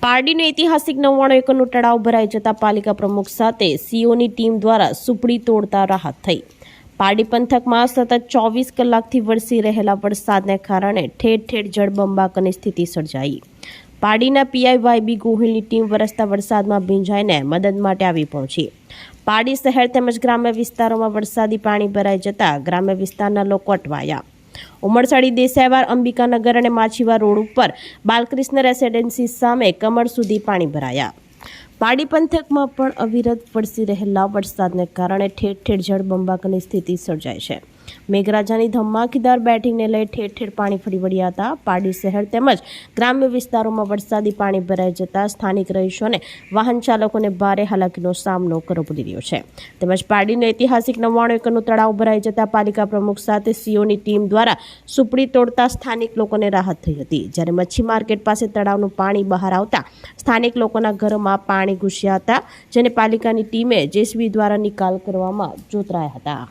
પારડીનું ઐતિહાસિક 99 એકરનું તળાવ ભરાઈ જતા પાલિકા પ્રમુખ સાથે સીઓની ટીમ દ્વારા સુપડી તોડતા રાહત થઈ। પારડી પંથકમાં સતત 24 કલાકથી વરસી રહેલા વરસાદને કારણે ઠેર ઠેર જળબંબાકારની સ્થિતિ સર્જાઈ। પારડીના પીઆઈ વાયબી ગોહિલની ટીમ વરસતા વરસાદમાં ભીંજાઈને મદદ માટે આવી પહોંચી। પારડી શહેર તેમજ ગ્રામ્ય વિસ્તારોમાં વરસાદી પાણી ભરાઈ જતા ગ્રામ્ય વિસ્તારના લોકો અટવાયા। ઉમરસાડી દેસાઈવાર અંબિકાનગર અને માછીવા રોડ ઉપર બાલકૃષ્ણ રેસિડેન્સી સામે કમર સુધી પાણી ભરાયા। પારડી પંથકમાં પણ અવિરત વરસી રહેલા વરસાદને કારણે ઠેર ઠેર જળબંબાકારની સ્થિતિ સર્જાઈ છે। મેઘરાજાની ધમાકેદાર બેટિંગને લઈ ઠેર ઠેર પાણી ફરી વળ્યા હતા। પારડી શહેર તેમજ ગ્રામ્ય વિસ્તારોમાં વરસાદી પાણી ભરાઈ જતા સ્થાનિક રહીશોને વાહન ચાલકોને ભારે હાલાકીનો સામનો કરવો પડી રહ્યો છે। તેમજ પારડીનું ઐતિહાસિક 99 એકરનું તળાવ ભરાઈ જતા પાલિકા પ્રમુખ સાથે સીઓની ટીમ દ્વારા સુપડી તોડતા સ્થાનિક લોકોને રાહત થઈ હતી। જ્યારે મચ્છી માર્કેટ પાસે તળાવનું પાણી બહાર આવતા સ્થાનિક લોકોના ઘરોમાં પાણી ઘૂસ્યા હતા, જેને પાલિકાની ટીમે જેસીબી દ્વારા નિકાલ કરવામાં જોતરાયા હતા।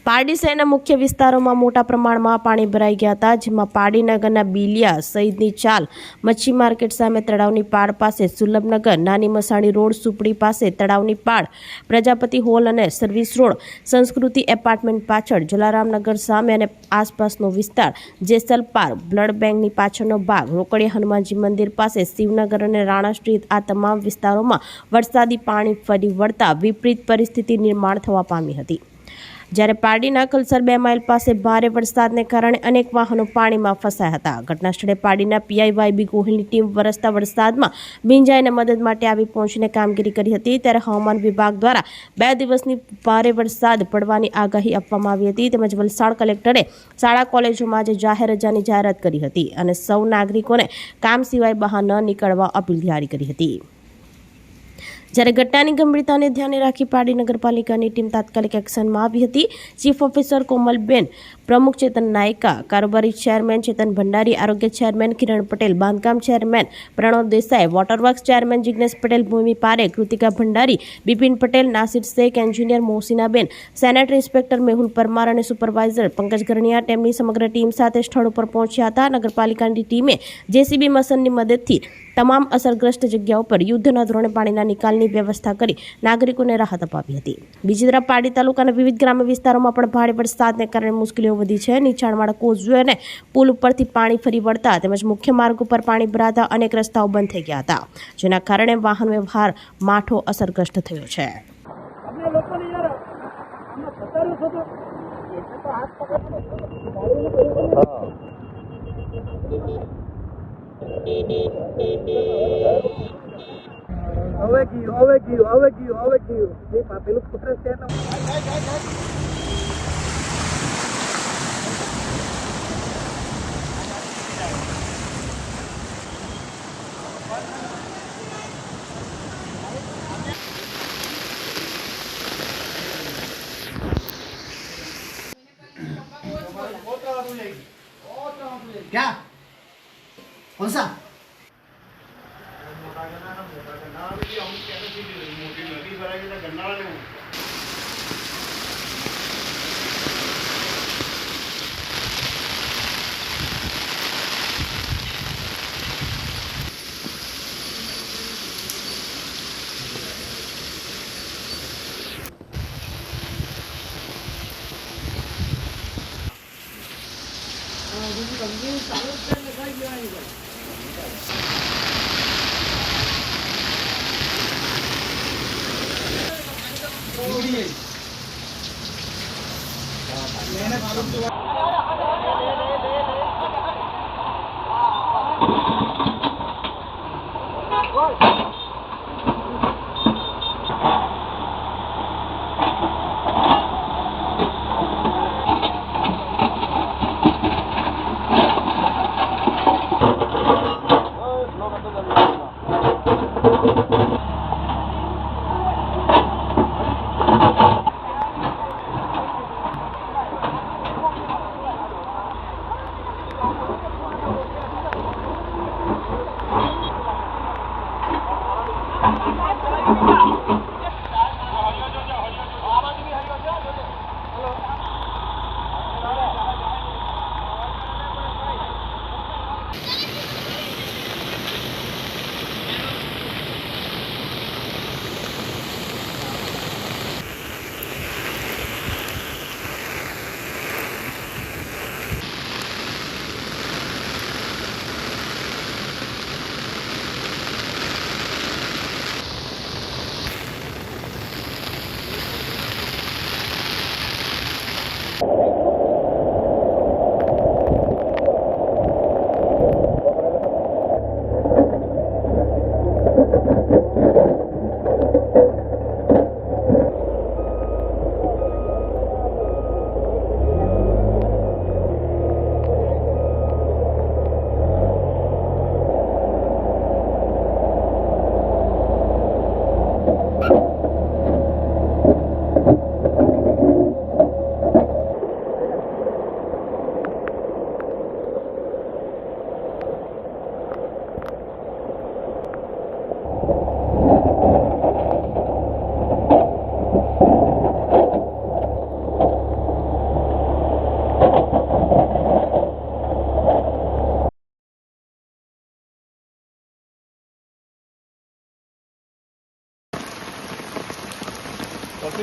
પારડી શહેરના મુખ્ય વિસ્તારોમાં મોટા પ્રમાણમાં પાણી ભરાઈ ગયા હતા, જેમાં પારડી નગરના બિલિયા સહિતની ચાલ, મચ્છી માર્કેટ સામે તળાવની પાળ પાસે સુલભનગર, નાની મસાણી રોડ, સુપડી પાસે તળાવની પાળ, પ્રજાપતિ હોલ અને સર્વિસ રોડ, સંસ્કૃતિ એપાર્ટમેન્ટ પાછળ, જલારામનગર સામે અને આસપાસનો વિસ્તાર, જેસલ પાર્ક, બ્લડ બેંકની પાછળનો ભાગ, રોકડિયા હનુમાનજી મંદિર પાસે, શિવનગર અને રાણા સ્ટ્રીટ, આ તમામ વિસ્તારોમાં વરસાદી પાણી ફરી વળતા વિપરીત પરિસ્થિતિ નિર્માણ થવા પામી હતી। જ્યારે પારડીના કલસર 2 માઇલ પાસે ભારે વરસાદને કારણે અનેક વાહનો પાણીમાં ફસાયા હતા। ઘટના સ્થળે પારડીના પીઆઈ વાયબી ગોહિલની ટીમ વરસતા વરસાદમાં ભીંજાઈને મદદ માટે આવી પહોંચીને કામગીરી કરી હતી। ત્યારે હવામાન વિભાગ દ્વારા 2 દિવસની ભારે વરસાદ પડવાની આગાહી આપવામાં આવી હતી। તેમજ વલસાડ કલેક્ટરે શાળા કોલેજોમાં આજે જાહેર રજાની જાહેરાત કરી હતી અને સૌ નાગરિકોને કામ સિવાય બહાર ન નીકળવા અપીલ જારી કરી હતી। જ્યારે ઘટનાની ગંભીરતાને ધ્યાને રાખી પારડી નગરપાલિકાની ટીમ તાત્કાલિક એક્શનમાં આવી હતી। ચીફ ઓફિસર કોમલબેન, પ્રમુખ ચેતન નાયકા, કારોબારી ચેરમેન ચેતન ભંડારી, આરોગ્ય ચેરમેન કિરણ પટેલ, બાંધકામ chairman Pranav Desai, waterworks chairman Jignesh Patel, Bhumi Parekh, Krutika Bhandari, Bipin Patel, Nasir Shaikh, engineer મોહસિનાબેન, સેનેટરી ઇન્સ્પેક્ટર મેહુલ પરમાર અને સુપરવાઇઝર પંકજ ગરણિયા તેમની સમગ્ર ટીમ સાથે સ્થળ ઉપર પહોંચ્યા હતા। નગરપાલિકાની ટીમે જેસીબી મશીનની મદદથી તમામ અસરગ્રસ્ત જગ્યાઓ પર યુદ્ધના ધોરણે પાણીના નિકાલની વ્યવસ્થા કરી નાગરિકોને રાહત અપાવી હતી। બીજી તરફ પારડી તાલુકાના વિવિધ ગ્રામ્ય વિસ્તારોમાં પણ ભારે વરસાદને કારણે મુશ્કેલીઓ વધી છે। નીચાણવાળા કોઝવે અને પુલ ઉપરથી પાણી ફરી વળતા તેમજ મુખ્ય માર્ગ ઉપર પાણી ભરાતા અનેક રસ્તાઓ બંધ થઈ ગયા હતા, જેના કારણે વાહન વ્યવહાર માઠો અસરગ્રસ્ત થયો છે। હવે ગયું પેલું ફૂટરેસ છે ને क्या कौन सा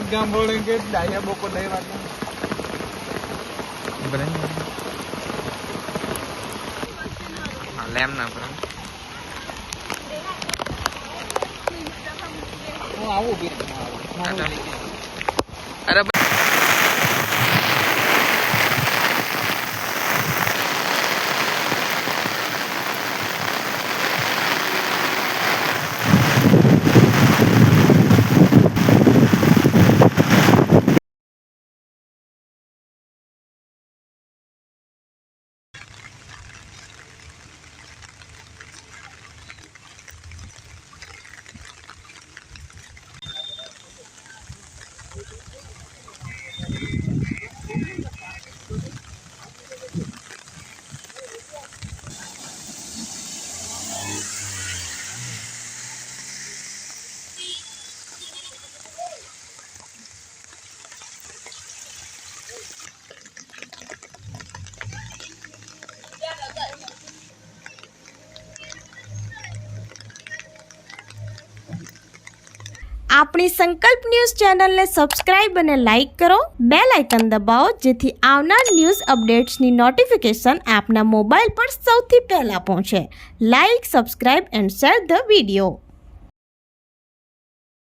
ગામ બોલેંગે ડાયા બોકો નહીં વાગના લેમ ના પર હું આવું બી અરે આપણી સંકલ્પ ન્યૂઝ ચેનલને સબસ્ક્રાઇબ અને લાઇક કરો, બેલ આઇકન દબાવો જેથી આવનાર ન્યૂઝ અપડેટ્સની નોટિફિકેશન આપના મોબાઈલ પર સૌથી પહેલા પહોંચે. Like, subscribe and share the video.